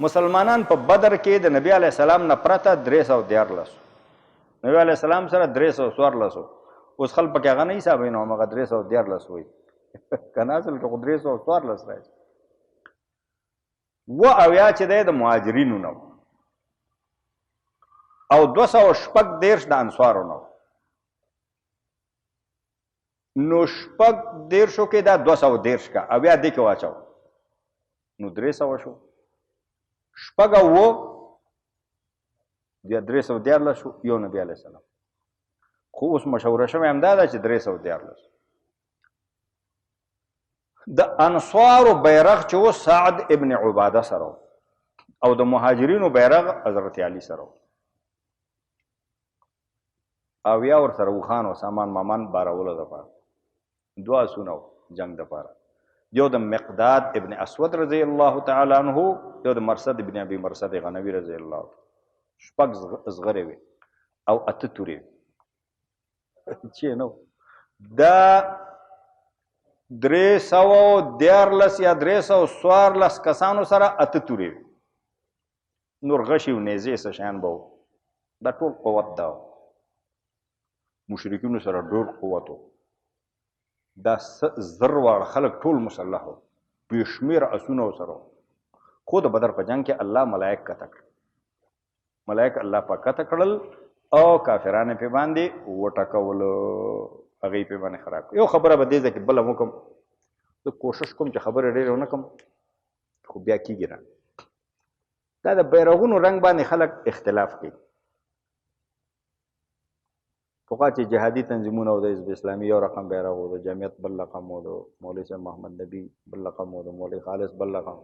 مسلمانان په بدر کې د نبی علیه السلام نه پرته 314 نبی علیه السلام سره 314 اوس خلک پکې هغه نه حسابوي نو همغه 314 وایي که نه اصل کې خو 314 راځي. اویا چې دی د مهاجرینو نه او 214 د انصارو نه نو 14 کې دا 213 کا اویا دې کې واچو نو 300 شو. شپږ اووه بیا 314 شو یو نبی علیه السلام. خو اوس مشوره شوې همدا ده چې 314 د انصارو بیرغ چې و سعد ابن عباده سره او د مهاجرینو بیرغ حضرت علی سره او یا ورسره وخان او سامان مامان بارولو دپاره دوه آسونه جنگ دپاره یو د مقداد ابن اسود رضی الله تعالی عنه یو د مرصد ابن ابي مرصد غنوي رضی الله شپږ زغرې وې او اته تورې چې نو دا 314 یا 314 کسانو سره اته تورې نور غشي و نیزې څه شیان به دا ټول قوت دا مشرکینو سره ډېر قوت و دا زر واړه خلک ټول مسلح و بې شمېره اسونه ورسره خو د بدر په جنګ کې الله ملایک کته کړل ملایک الله پاک کته کړل او کافرانو پې باندې وټکول هغه یې پې باندې خراب یو خبره به دې ځای کې بله وکړم زه کوشش کوم چې خبرې ډېرې ونه کړم خو بیا کېږي نه دا د بیرغونو رنګ باندې خلک اختلاف کوي پخوا چې جهادي تنظیمونه و د حزب اسلامي یو رقم بیرغ و د جمعیت بل رقم و د مولوي صاحب محمد نبي بل رقم و د مولوي خالص بل رقم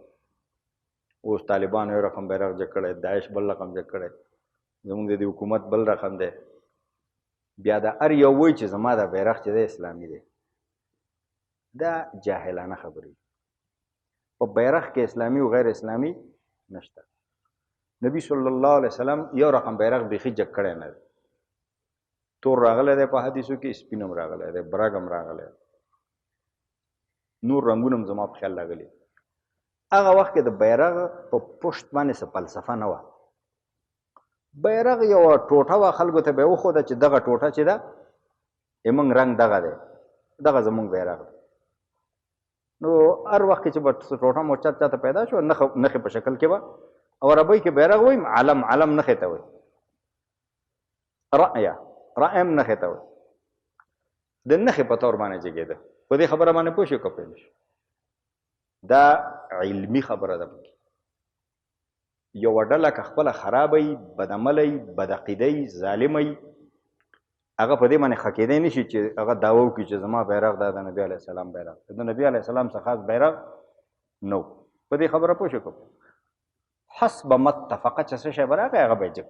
اوس طالبانو یو رقم بیرغ جګ کړی داعش بل رقم جګ کړی زمونږ د دې حکومت بل رقم دی بیا دا هر یو وایي چې زما دا بیرغ چې دی اسلامي دی دا جاهلانه خبرې په بیرغ کې اسلامي او غیر اسلامي نشته نبی صلی الله علیه وسلم یو رقم بیرغ بیخي جګ کړی نه دی تور راغلی دی په حدیثو کې سپین هم راغلی دی برګ هم راغلی نور رنګونه هم زما په خیال راغلي هغه وخت کې د بیرغ په پشت باندې څه فلسفه نه وه بیرغ یوه ټوټه وه خلکو ته به یې وښوده چې دغه ټوټه چې ده زموږ رنګ دغه دی دغه زموږ بیرغ دی نو هر وخت کې چې به ټوټه مو چاته پیدا شو نښې په شکل کې به او عربۍ کې بیرغ وایي علم علم نښې ته وایي رأیه رائم نښې ته وایي د نښې په طور باندې جګېده په دې خبره باندې پوه شو که پوه نه شو دا علمي خبره ده پکې یوه ډله که خپله خرابی بدعملی بدعقیدی ظالمی هغه په دې باندې ښه کېدی نه شي چې هغه دعوه وکړي چې زما بیرغ دا د نبي علیه السلام بیرغ د نبي علیه السلام څخه خاص بیرغ نه په دې خبره پوه شو که حسب متفقه چې څه شی به راغی هغه به یې جګ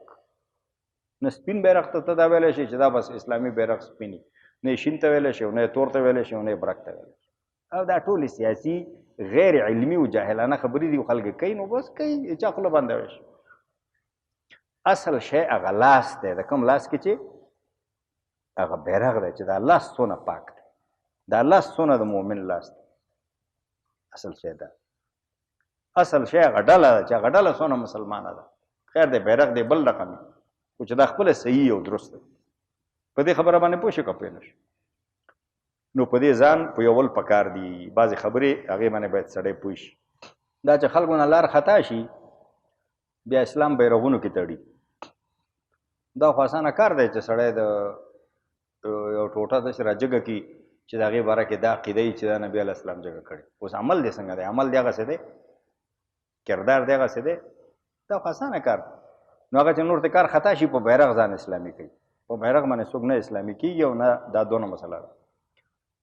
نه سپین بیرغ ته دا ویلی شي چې دا بس اسلامي بیرغ سپینی نه یې شین ته ویلی شي نه یې تور ته ویلی شي نه یې برګ ته ویلی شي او دا ټولې سیاسي غیر علمي او جاهلانه خبرې دي خلک کوي نو بس کوي چا خوله بنده وشي اصل شی هغه لاس دی د کوم لاس کې چې هغه بیرغ دی چې دا لاس څونه پاک دی دا لاس څونه د مؤمن لاس دی اصل شی دا اصل شی هغه ډله ده چې هغه ډله څونه مسلمانه ده خیر دی بیرغ دی بل رقم خو چې دا خپله صحیح او درست دی په دې خبره باندې پوه شو که پوه نه شو نو په دې ځان پوهول پکار دي بعضې خبرې هغې باندې باید سړی پوه شي دا چې خلکو نه لار خطا شي بیا اسلام بیرغونو کې تړي دا خو اسانه کار دی چې سړی د یو ټوټه داسې راجګه کړي چې د هغې باره کې دا عقیده وي چې دا نبي علیه السلام جګه کړې اوس عمل دی څنګه دی عمل دی هغسې دی کردار دی هغسې دی دا خو اسانه کار نو هغه چې نور ته کار خطا شي په بیرغ ځان اسلامي کوي په بیرغ باندې څوک نه اسلامي کېږي او نه دا دونه مسله ده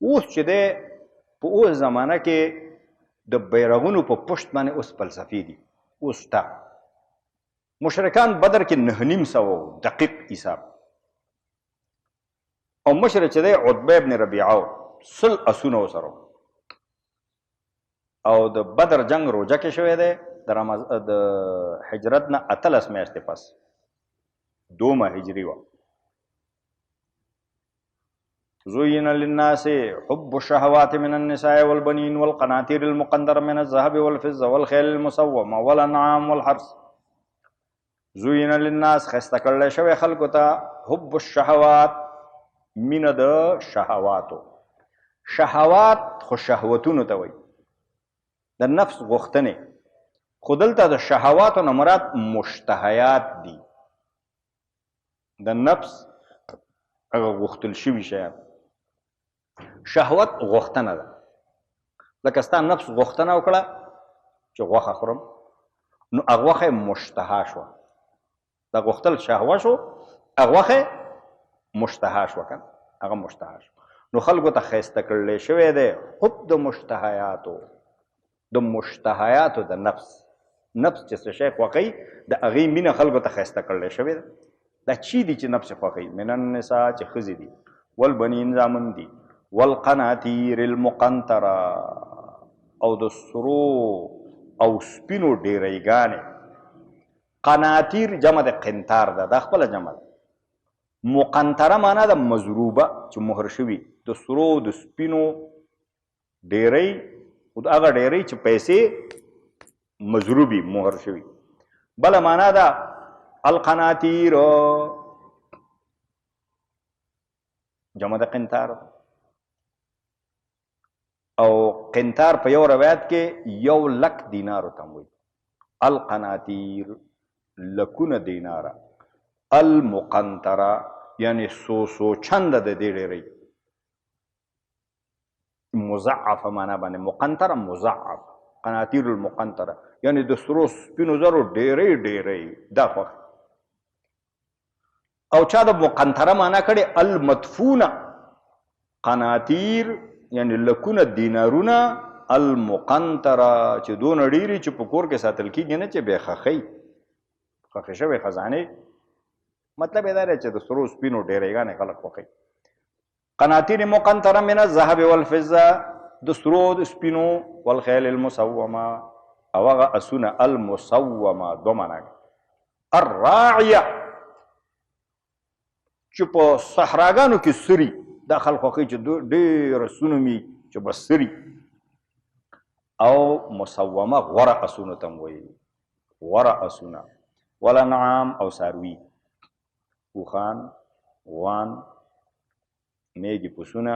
اوس چې دی په اوس زمانه کې د بیرغونو په پشت باندې اوس فلسفې دي اوس شته مشرکان بدر کې 9.5 دقیق حساب او مشر چې دی عتبه ابن ربیعه 100 اسونه ورسره او د بدر جنگ روجه کې شوی دی د هجرت نه 18 میاشتې پس 2 هجري وه زين للناس حب الشهوات من النساء والبنين والقناطير المقنطرة من الذهب والفضة والخيل المسومة والأنعام والحرث. زين للناس خسته کړل شوی خلکو ته حب الشهوات مینه د شهواتو. شهوات خو شهوتونو ته وایي، د نفس غوښتنې، خو دلته د شهواتو نه مراد مشتهیات دي، د نفس هغه غوښتل شوي شیان. شهوت غوښتنه ده، لکه ستا نفس غوښتنه وکړه چې غوښه خورم، نو هغه غوښه مشتها شوه، دا غوښتل شهوه شو، هغه غوښه مشتها شوه که نه، هغه مشتها شو. نو خلکو ته ښایسته کړلی شوی دی حب د مشتهیاتو، د مشتهیاتو د نفس. نفس چې څه شی خوښوي د هغې مینه خلکو ته ښایسته کړلی شوی ده. دا چی دي چې نفس خوښوي؟ من النساء چې ښځې دي، والبنین زامن دي، والقناطیر المقنطره او د سرو او سپینو ډیریګانې. قناطیر جمع د قنطار ده، دا خپله جمع ده. مقنطره معنا د مضروبه چې مهر شوي، د سرو د سپینو ډیری، هغه ډیری چې پیسې مضروبي مهر شوي. بله معنا ده القناطیر جمع د قنطار، او قنطار په یو روایت کې 1,00,000 دینارو ته وایي. القناطیر لکونه دیناره، المقنطره یعنی سو چنده د دې ډیری، مضعفه معنا باندې مقنطره مضعف. قناطیر المقنطره یعنی د سرو سپینو زرو ډیری ډیری دا خوښ. او چا د مقنطره معنا کړي المدفونه. قناطیر یعنی لکونه دینارونه، المقنطره چې دونه ډیري چې په کور کې ساتل کېږي نه، چې بې خښۍ شوې خزانې. مطلب یې دا دی چې د سرو سپینو ډیریګانې خلک خوښوي. قناطیر مقنطره من الذهب والفضه، د سرو د سپینو، والخیل المسومه او هغه اسونه المسومه دو معنا. الراعیه چې په صحراګانو کې سري، دا خلک خوښوي چې ډېر اسونه مي چې بس سري. او مسومه غوره اسونو ته وایي، غوره اسونه. والانعام او څاروي، اوښان، غوان، میږي، پسونه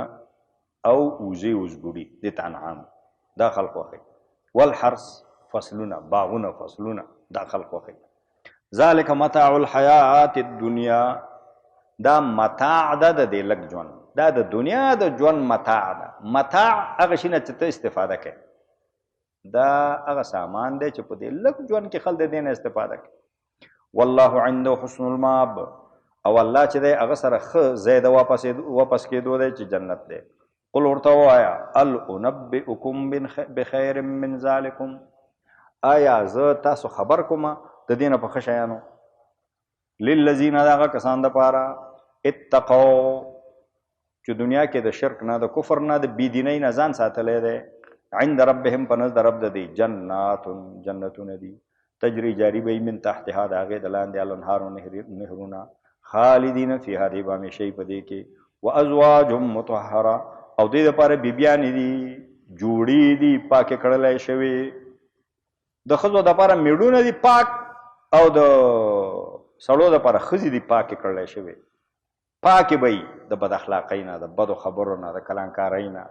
او وزې وزګوړي، دې ته انعام، دا خلک خوښوي. والحرث فصلونه، باغونه، فصلونه، دا خلک خوښوي. ذلک متاع الحیات الدنیا، دا متاع ده د دې لږ ژوند، دا د دنیا د ژوند متاع ده. متاع هغه شي نه چې ته استفاده کوې، دا هغه سامان دی چې په دې لږ ژوند کې خلک د دې نه استفاده کوي. والله عنده حسن المآب، او الله چې دی هغه سره ښه ځای د واپس کېدو دی چې جنت دی. قل ورته ووایه هل انبئکم بخیر من ذلکم، آیا زه تاسو خبر کومه د دې نه په ښه شیانو؟ للذین، د هغه کسان دپاره اتقوا چې دنیا کې د شرک نه، د کفر نه، د بېدینۍ نه ځان ساتلی دی. عند ربهم، په نزد رب د دی، جنات، جنتونه دي، تجري جاری به من تحتها، د هغې د لاندې الانهار نهرونه، خالدین فیها، دی به همیشئ په دې کې. وازواج مطهره، او دې دپاره بیبیانې دي جوړې دي پاکې کړلی شوې. د ښځو دپاره میړونه دي پاک، او د سړو دپاره ښځې دي پاکې کړلی شوې. پاکې به یي د بد اخلاقۍ نه، د بدو خبرو نه، د کلانکارۍ نه،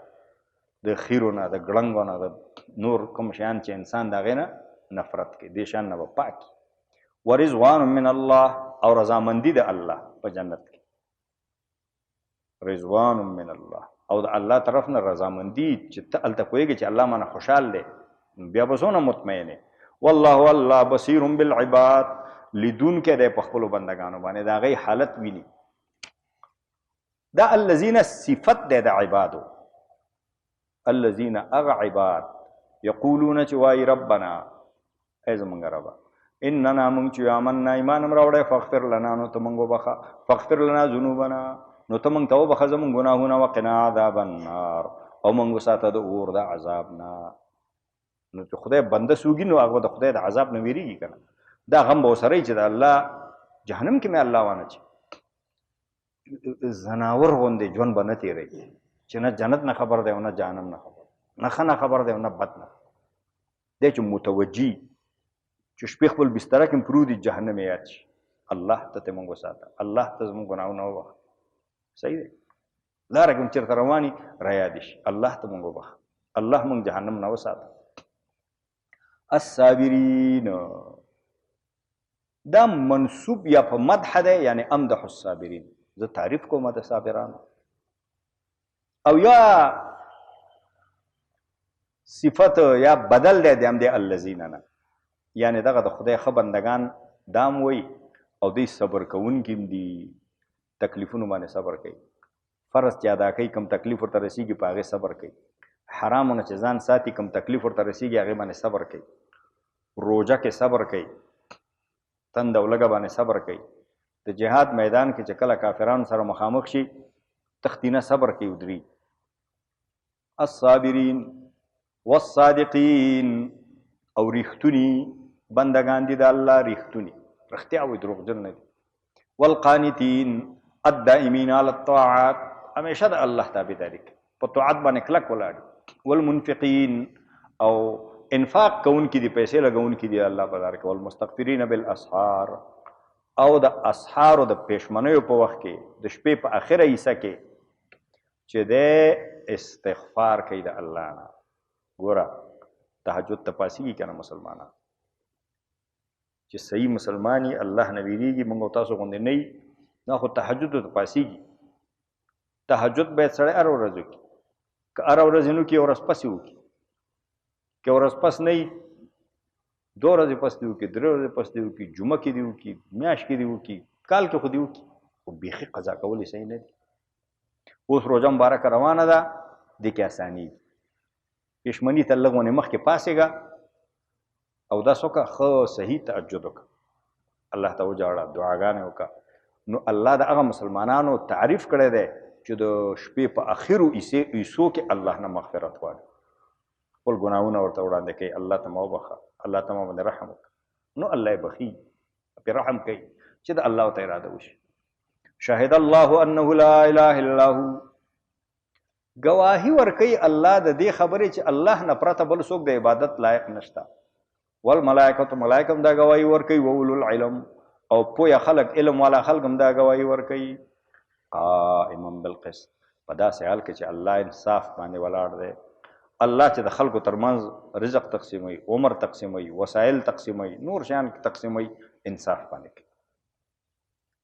د خیرو نه، د ګړنګو نه، د نور کوم شیان چې انسان د هغې نه نفرت کوي، دې شیان نه به پاک. ورضوان من الله، او رضامندي د الله په جنت کې. رضوان من الله، او د الله طرف نه رضامندي چې ته هلته پوهېږې چې الله مانه خوشحال دی، بیا به څونه مطمئن یې. والله الله بصیر بالعباد، لیدونکی دی په خپلو بندګانو باندې، د هغې حالت ویني. دا الذین صفت دی د عبادو، الذین اغه عباد یقولون چې وایي ربنا، ای زمونږ ربه، اننا مونږ چې آمنا ایمان هم راوړی، فاغفر لنا، نو ته مونږ وبخه، فاغفر لنا ذنوبنا، نو ته مونږ ته وبخه زمونږ ګناهونه، وقنا عذاب النار، او مونږ وساته د اور د عذاب نه. نو چې خدای بنده سوګي، نو هغه د خدای د عذاب نه ویریږي که نه، دا غم به ورسره وي چې د الله جهنم کې مې الله وانه چي، زناور غوندې ژوند به نه تېروي چې نه جنت نه خبر دی او نه جهنم نه خبر نه ښه نه خبر دی او نه بد نه دی چې متوجي چې شپې خپل بستره کې پروت دي جهنم یاد شي الله ته ته موږ وساته الله ته زموږ ګناهونه وبخ صحیح دی لاره کې چېرته رواني رایاد شي الله ته موږ وبخ الله موږ جهنم نه وساته الصابرین دا منصوب یا په مدح دی یعنی امدح الصابرین زه تعریف کوم د صابرانو او یا صفت یا بدل دی د همدې الذین نه یعنی دغه د خدای ښه بندګان دام وی او دوی صبر کوونکي هم دي تکلیفونو باندې صبر کوي فرض چې ادا کوي کم تکلیف ورته رسیږي په هغې صبر کوي حرامونه چې ځان ساتي کم تکلیف ورته رسیږي هغې باندې صبر کوي روژه کې صبر کوي تند او لږه باندې صبر کوي د جهاد میدان کې چې کله کافرانو سره مخامخ شي تختینه صبر کوي ودري الصابرین والصادقین او ریښتوني بندگان دي د الله ریښتوني رښتیا وایي دروغجن نه دي والقانتین الدائمین علی الطاعات همیشه د الله تابعداري کوي په طاعت باندې کلک ولاړ والمنفقین او انفاق کوونکي دي پیسې لګونکي دي الله په لار کې والمستغفرین بالاسحار او د اسحارو د پېشمنیو په وخت کې د شپې په اخره حصه کې چې دی استغفار کوي د الله نه ګوره تهجد ته پاسېږي که نه مسلمانان چې صحیح مسلمانی الله نه ویریږي موږ او تاسو غوندې نه وي دا خو تهجد ته پاسېږي تهجد باید سړی هره ورځ وکړي که هره ورځ یې نه وکړي ورځ پسې وکړي که ورځ پس نه وي 2 ورځې پس دې وکړي 3 ورځې پس دې وکړي جمعه کې دې وکړي میاشت کې دې وکړي کال کې خو دې وکړي خو بیخي قضا کول یې صحیح نه دي اوس روژه مبارکه روانه ده دې کې اساني پېشمني ته لږ ونې مخکې پاسېږه او دا څوکه ښه صحیح تهجد وکړه الله ته وجاړه دعاګانې وکړه نو الله د هغه مسلمانانو تعریف کړی دی چې د شپې په اخرو حصو کې الله نه مغفرت غواړي خپل ګناهونه ورته وړاندې کوي الله ته مه وبخه الله ته ما باندې رحم وکړه نو الله یې بخي پرې رحم کوي چې د الله ته اراده وشي شهد الله انه لا اله الا هو گواهی ورکوي الله د دې خبرې چې الله نه پرته بل څوک د عبادت لایق نشته والملائکة ملائکه هم دا گواهی ورکوي واولو العلم او پوهه خلق علم والا خلق هم دا گواهی ورکوي قائما بالقسط په داسې حال کې چې الله انصاف باندې ولاړ دی الله چې د خلکو ترمنځ رزق تقسیموي عمر تقسیموي وسایل تقسیموي نور شیان تقسیموي انصاف باندې کوي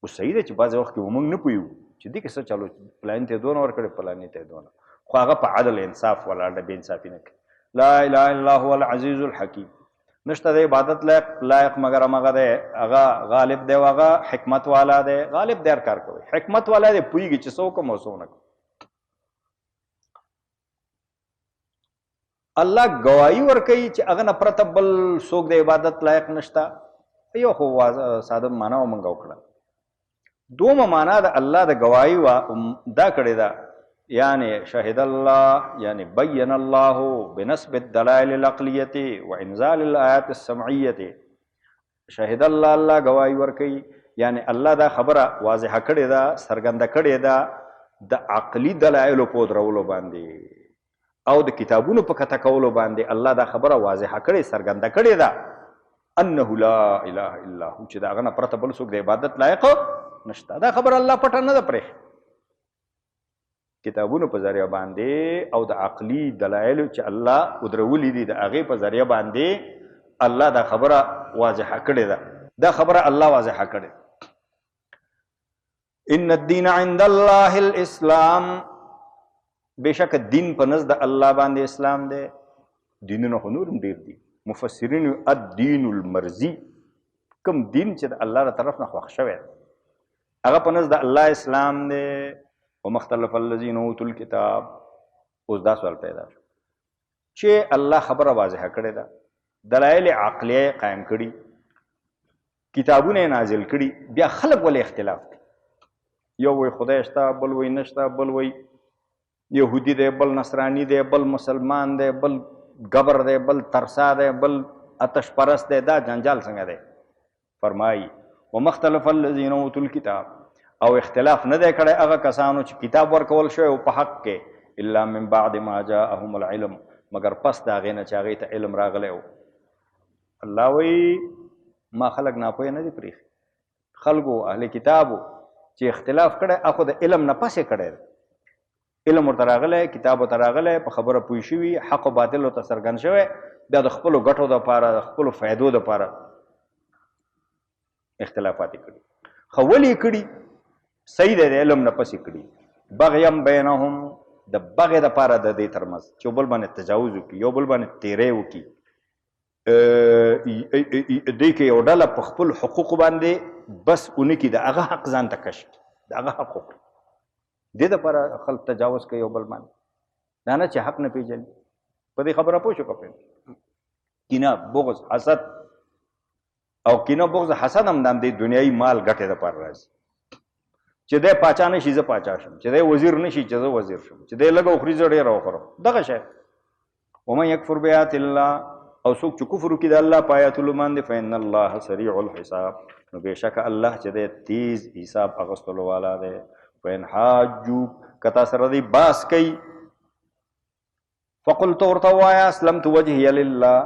اوس صحیح دی چې بعضې وخت کې موږ نه پوهیږو چې دې کې څه چلو فلاني ته یې دونه ورکړې فلاني ته یې دونه خو هغه په عدل انصاف ولاړ دی بې انصافي نه کوي لا اله الا هو العزیز الحکیم نشته د عبادت لایق مگر هغه دی هغه غالب دی او هغه حکمت والا دی غالب دی هر کار کوي حکمت والا دی پوهېږي چې څه وکړم او څه ونه کړم الله گواهی ورکوي چې هغه نه پرته بل څوک د عبادت لایق نشته یو خو ساده معنا موږ وکړه دومه معنا د الله د گواهی دا کړې ده یعنی شهد الله یعنی بین الله بنسب الدلائل العقلیه وانزال الآیات السمعیه شهد الله الله گواهی ورکوي یعنی الله دا خبره واضحه کړې ده څرګنده کړې ده د عقلي دلایلو په درولو باندې او د کتابونو په کته کولو باندې الله دا خبره واضحه کړې څرګنده کړې ده انه لا اله الا هو چې د هغه نه پرته بل څوک د عبادت لایق نشته دا خبره الله پټه نه ده پرېښې کتابونو په ذریعه باندې او د عقلي دلایلو چې الله ودرولي دي د هغې په ذریعه باندې الله دا خبره واضحه کړې ده دا خبره الله واضحه کړې ان الدین عند الله الاسلام بېشک دین په نزد د الله باندې اسلام دی دینونه خو نور هم ډېر دي مفسرین الدین المرضي کوم دین چې د الله له طرف نه خوښ شوی هغه په نزد د الله اسلام دی ومختلف الذین اوتوا الکتاب اوس دا سوال پیدا شو چې الله خبره واضحه کړې ده دلایل عقلیه قایم کړي کتابونه نازل کړي بیا خلک ولې اختلاف کوي یو وایي خدای شته بل وایي نشته بل وایي یهودي دی بل نصرانی دی بل مسلمان دی بل گبر دی بل ترسا دی بل آتش پرست دی دا جنجال څنګه دی فرمایي ومختلف الذین اوتوا الکتاب او اختلاف نه دی کړی هغه کسانو چې کتاب ورکول شوی او په حق کې الا من بعد ما جاءهم العلم مگر پس د هغې نه چې هغې ته علم راغلی و الله وایي ما خلک ناپوهه نه دي پرېښي خلکو اهل کتابو چې اختلاف کړی هغه د علم نه پسې کړی دی علم ورته راغلی کتاب ورته راغلی په خبره پوه شوي حق و باطل ورته څرګند شوی بیا د خپلو ګټو دپاره د خپلو فایدو دپاره اختلافات یې کړي خو ولې یې کړي صحیح دی د علم نه پسې کړي بغیم بینهم د بغې دپاره د دې ترمنځ چې یو بل باندې تجاوز وکړي یو بل باندې تیری وکړي دوی کې یو ډله په خپل حقوقو باندې بس ونه کړي د هغه حق ځان ته کش کړي د هغه حق وکړي دې دپاره خلک تجاوز کوي یو بل باندې دا نه چې حق نه پېژني په دې خبره پوه شو که کینه بغض حسد او کینه بغض حسد هم د همدې دنیایي مال ګټې دپاره راځي چې دی پاچا نه شي زه پاچا شم چې دی وزیر نه شي چې زه وزیر شم چې دی لږ وخوري زه ډېره وخورم دغه شی ومن یکفر بآیات الله او څوک چې کفر وکړي د الله په آیاتونو باندې فإن الله سریع الحساب نو بېشکه الله چې دی تیز حساب اخیستلو والا دی فإن حاجوک که تا سره دی باس کوي فقل ته ورته ووایه اسلمت وجهیه لله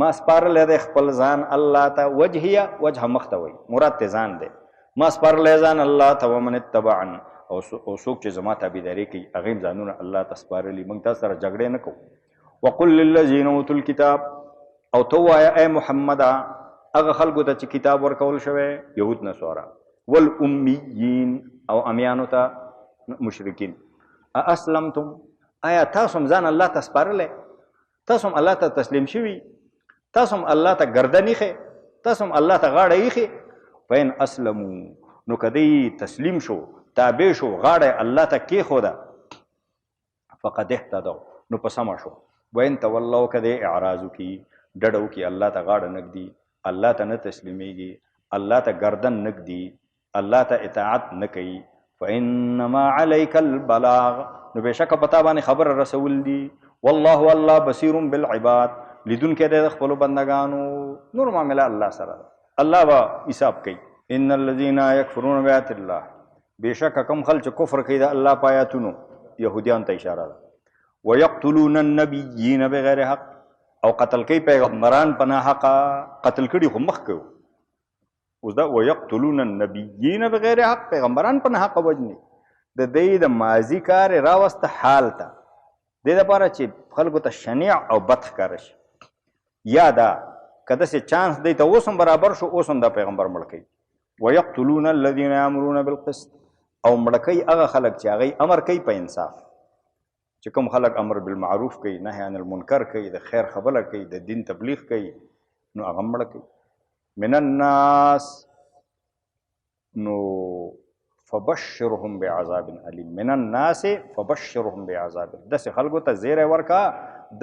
ما سپارلی دی خپل ځان الله ته وجهیه وجه مخ ته وایي مراد ته ځان دی ما سپارلی ځان الله ته ومن اتبعن او څوک چې زما تابعداري کوي هغې هم ځانونه الله ته سپارلي موږ تاسو سره جګړې نه کوو وقل للذین اوتوا الکتاب او ته ووایه ای محمده هغه خلکو ته چې کتاب ورکول شوی یهود نصارا والامیین او امیانو ته مشرکین اسلمتم آیا تاسو هم ځان الله ته سپارلی تاسو هم الله ته تسلیم شوي تاسو هم الله ته ګردن ایښې تاسو هم الله ته غاړه ایښې فإن اسلمو نو که دی تسلیم شو تابع شو غاړه الله ته کېښوده فقد اهتدوا نو په سمه شو وین تولو که دی اعراض وکړي ډډه وکړي الله ته غاړه نه ږدي الله ته نه تسلیمیږي الله ته ګردن نه ږدي الله ته اطاعت نه کوي فإنما عليك البلاغ نو بېشکه په تا باندې خبره رسول دي والله الله بصیر بالعباد لیدونکی دی د خپلو بندګانو نور معامله الله سره ده الله به حساب کوي ان الذین یکفرون بآیات الله بېشکه کوم خلک چې کفر کوي د الله په آیاتونو یهودیانو ته اشاره ده ویقتلون النبیین بغیر حق او قتل کوي پیغمبران په ناحقه قتل کړي خو مخکې اوس دا ویقتلون النبیین بغیر حق پیغمبران په ناحقه وجني د دې د ماضي کار یې راوسته حال ته دې دپاره چې خلکو ته شنیع او بد ښکاره شي یا دا که داسې چانس دی ته اوس هم برابر شو اوس هم دا پیغمبر مړ کوي ویقتلون الذین یامرون بالقسط او مړه کوي هغه خلک چې هغوی امر کوي په انصاف چې کوم خلک امر بالمعروف کوي نهی عن المنکر کوي د خیر خبره کوي د دین تبلیغ کوي نو هغه مړه کوي من الناس نو فبشرهم بعذاب علیم من الناس فبشرهم بعذاب داسې خلکو ته زیری ورکا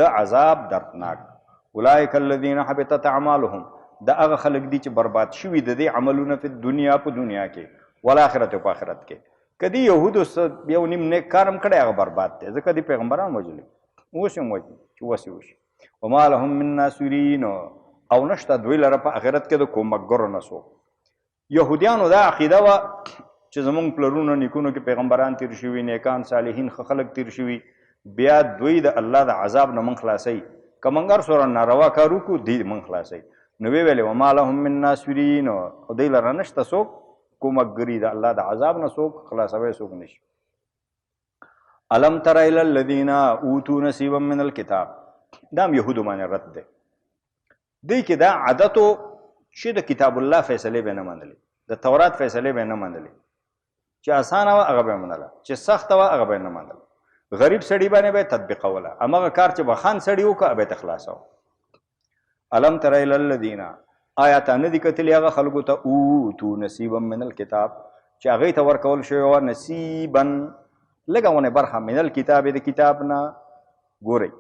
د عذاب دردناک اولئک الذین حبطت اعمالهم دا هغه خلک دي چې برباد شوي د دې عملونه په دنیا کې والآخرت په آخرت کې که دې یهودو یو نیم نیک کار هم کړی هغه برباد دی ځکه دې پیغمبران وژلي اوس هم وژني چې وسې وشي وما لهم من ناصرین او نشته دوی لره په آخرت کې د کومکګرو نه څوک یهودیانو دا عقیده وه چې زمونږ پلرونو نیکونو کې پیغمبران تیر شوي نیکان صالحین ښه خلک تیر شوي بیا دوی د الله د عذاب نه موږ خلاصوي که موږ هر څومره ناروا کار وکړو دوی موږ خلاصوي نو ویې ویلې وما لهم من ناصرین او دوی لره نشته څوک کومکګري د الله د عذاب نه څوک خلاصوی څوک نشي الم تر الی الذین اوتوا نصیبا من الکتاب دا هم یهودو باندې رد دی دوی کې دا عادتو چې د کتاب الله فیصلې به نه منلې د تورات فیصلې به نه منلې چې اسانه وه هغه به یې منله چې سخته وه هغه به یې نه منله غریب سړي باندې به یې تطبیقوله همغه کار چې بخان سړي وکړه هغه به یې ته خلاصوه الم تر الی الذین آیا تا نه دي کتلي هغه خلکو ته اوتو نصیبا من الکتاب چې هغوی ته ورکول شوې وه نصیبا لږه غونې برخه من الکتاب د کتاب نه ګورئ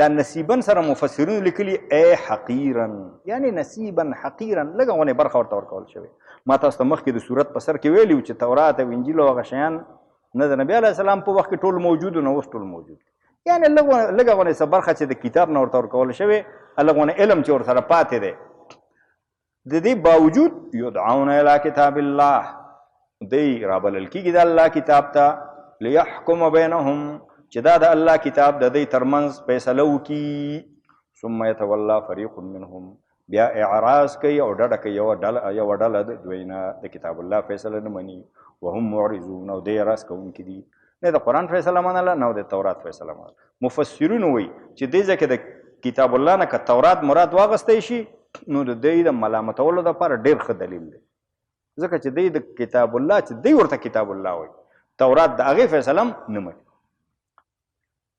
دا نصیبا سره مفسرینو لیکلي ای حقیرا یعنی نصیبا حقیرا لږه غونې برخه ورته ورکول شوې ما تاسو ته مخکې د صورت په سر کې ویلي و چې تورات او انجیل او هغه شیان نه د نبي علیه السلام په وخت کې ټول موجود و نه اوس ټول موجود یعنې لږه غونې څه برخه چې د کتاب نه ورته ورکول شوې لږ غونې علم چې ورسره پاتې دی د دې باوجود یدعون الی کتاب الله دی رابلل کېږي د الله کتاب ته لیحکم بینهم چې دا د الله کتاب د دوی ترمنځ فیصله وکړي ثم یتولا فریق منهم بیا اعراض کوي او ډډه کوي یوه ډله د دوی نه د کتاب الله فیصله نه مني وهم معرضون او دی اعراض کوونکي دي نه د قرآن فیصله منله نه د تورات فیصله منله مفسرون وایي چې دې ځای کې د کتاب الله نه که تورات مراد واغستی شي نو د دوی د ملامتولو دپاره ډېر ښه دلیل دی ځکه چې دوی د کتاب الله چې دوی ورته کتاب الله وایي تورات د هغې فیصله هم نه مني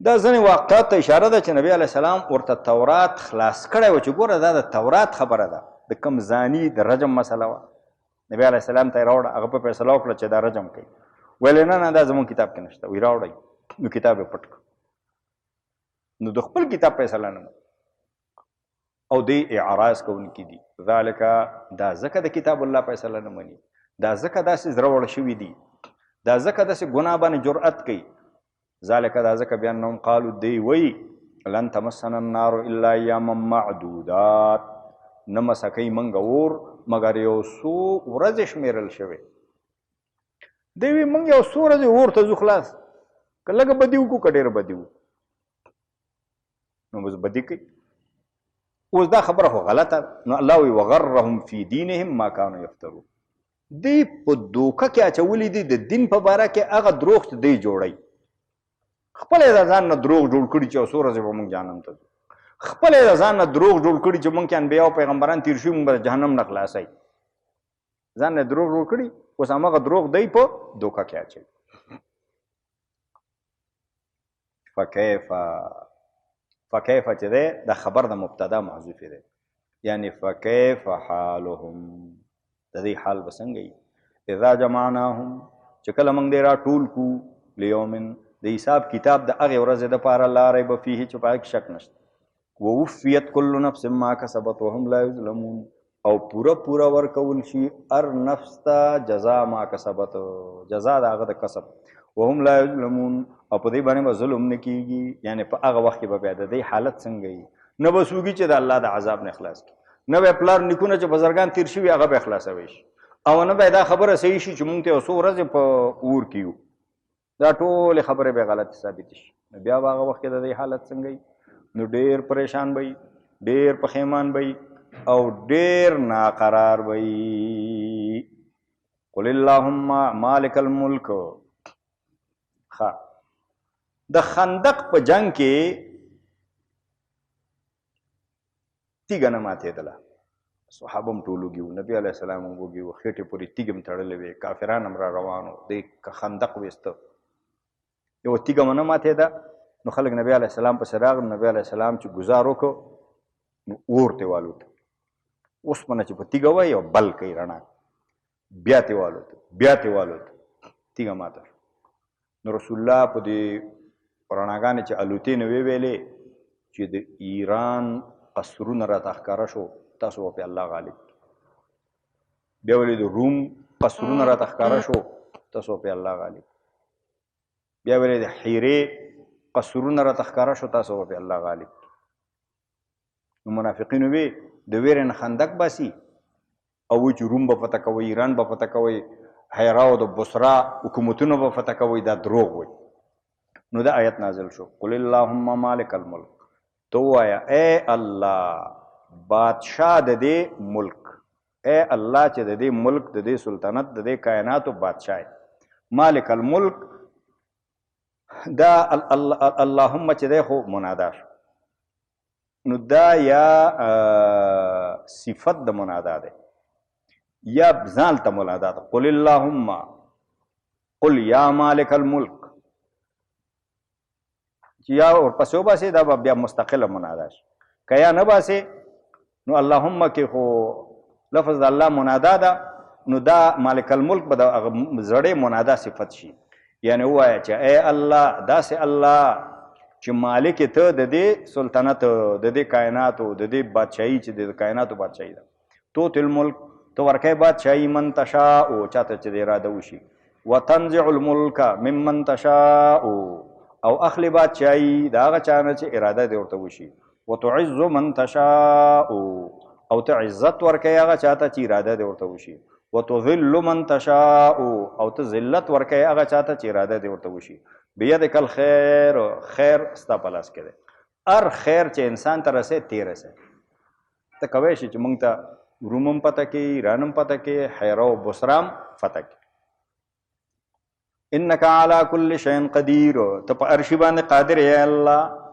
دا ځینې واقعات ته اشاره ده چې نبی علیه السلام ورته تورات خلاص کړی و چې ګوره دا د تورات خبره ده د کم زاني د رجم مسله وه نبی علیه السلام ته یې راوړه هغه په فیصله وکړه چې دا رجم کوي ویلې نه دا زموږ کتاب کې نشته وایي راوړئ نو کتاب یې پټ کړ نو د خپل کتاب فیصله نه او دی اعراض کوونکي دي ذلک دا ځکه د کتاب الله فیصله نه مني دا ځکه داسې زړه وړه شوي دي دا ځکه داسې ګناه باندې جرأت کوي ذلك دا ځکه بأنهم قالوا دی وی لن تمسنا النار الا ایاما معدودات نه مسکوي موږ اور مګر یو څو ورځې شمېرل شوې دی وی موږ یو څو ورځې اور ته ځو خلاص که لږه بدي وکړو که ډېره بدي وکړو نو بس بدي کوي اوس دا خبره خو غلطه نو الله وی وغرهم فی دینهم ما کانوا یفترون دی په دوکه کې اچولي دي د دین په باره کې هغه دروغ چې دی جوړوي خپل یې د ځان نه دروغ جوړ کړي چې یو څو ورځې به موږ جهنم ته ځو خپل یې د ځان نه دروغ جوړ کړي چې موږ کې انبیا او پیغمبران تېر شوي موږ به جهنم نه خلاصوي ځان نه دروغ جوړ کړي اوس هماغه دروغ دی په دوکه کې اچوي فکیف چې دی د خبر د مبتدا محذوف دی یعنی فکیف حالهم د دې حال به څنګه وي اذا جمعناهم چې کله موږ دې راټول کړو لیومن د حساب کتاب د هغې ورځې دپاره لا ریب فیه چې په هغې کې شک نشته ووفیت کل نفس ما کسبت وهم لا یظلمون او پوره ورکول شي هر نفس ته جزا ما کسبت جزا د هغه د کسب وهم لا یظلمون او په دې باندې به ظلم نه کېږي یعنې په هغه وخت کې به بیا د دې حالت څنګه وي نه به څوک چې د الله د عذاب نه خلاص کړي نه به پلار نیکونه چې بزرګان تېر شوي هغه به خلاصوی شي او نه به دا خبره صحیح شي چې مونږ ته یو څو ورځې په اور کې یو دا ټولې خبرې به غلط ثابت شي نو بیا به هغه وخت کې د دې حالت څنګه وي نو ډېر پریشان به وي ډېر پښیمان به وي او ډېر ناقرار به وي قل اللهم مالک الملک د خندق په جنگ کې تیږه نه ماتېدله صحابه هم ټول وږي وو نبي علیه السلام هم وږي وو خېټې پورې تیږې هم تړلې وې کافران هم را روان وو د خندق ویسته یو تیږه ونه ماتېده نو خلک نبی علیه السلام پسې راغلل نبی علیه السلام چې ګزار وکړو نو اور ته والوت اوسپنه چې په تیږه وایي او بل کوي رڼا بیا ته والوت تیږه ماته نو رسول الله په دې رڼاګانې چې الوتې نه ویلې چې د ایران قصرونه راته ښکاره شو تاسو به په الله غالب بیا ولې د روم قصرونه راته ښکاره شو تاسو په الله غالب بیا ولې د حیرې قصرونه راته ښکاره شو تاسو به په الله غالب نو منافقینو وی د ویرې نه خندق باسي او وایي چې روم به فتح کوئ ایران به فتح کوئ حیرا او د بصرا حکومتونه به فتح کوئ دا دروغ وایي نو دا آیت نازل شو قل اللهم مالک الملک تو وایه اے الله بادشاہ د دې ملک اے الله چې د دې ملک د دې سلطنت د دې کائناتو بادشاہ مالک الملک دا اللهم چې دی خو منادا شو نو دا یا صفت د منادا دی یا ځان ته منادا ده قل اللهم قل یا مالک الملک چې یا ورپسې وباسې دا به بیا مستقله منادا شي که یا نه باسې نو اللهم کې خو لفظ د الله منادا ده نو دا مالک الملک به د زړې منادا صفت شي یعنی ووایه چې ای الله داسې الله چې مالک ته د دې سلطنت د دې کائناتو د دې بادشاهي چې د کائناتو بادشاهي ده توت الملک تو ورکوې بادشاهي من تشاء چاته چې د اراده وشي وتنزع الملک ممن تشاء او اخلی بادشاهي د هغه چا نه چې اراده دې ورته وشي وتعز من تشاء او ته عزت ورکوې هغه چاته چې اراده دې ورته وشي وتذل من تشاء او ته ذلت ورکه هغه چاته چې اراده دی ورته وشي. بيدک الخير، خیر ستا په لاس کې دی. هر خیر چې انسان ته رسې تی رسې. ته کوی شي چې موږ ته رومم پته کې، ایرانم پته کې، حیره او بصرام فتح کې. انک علی کل شیء قدیر، ته په هر شي باندې قادر یې الله.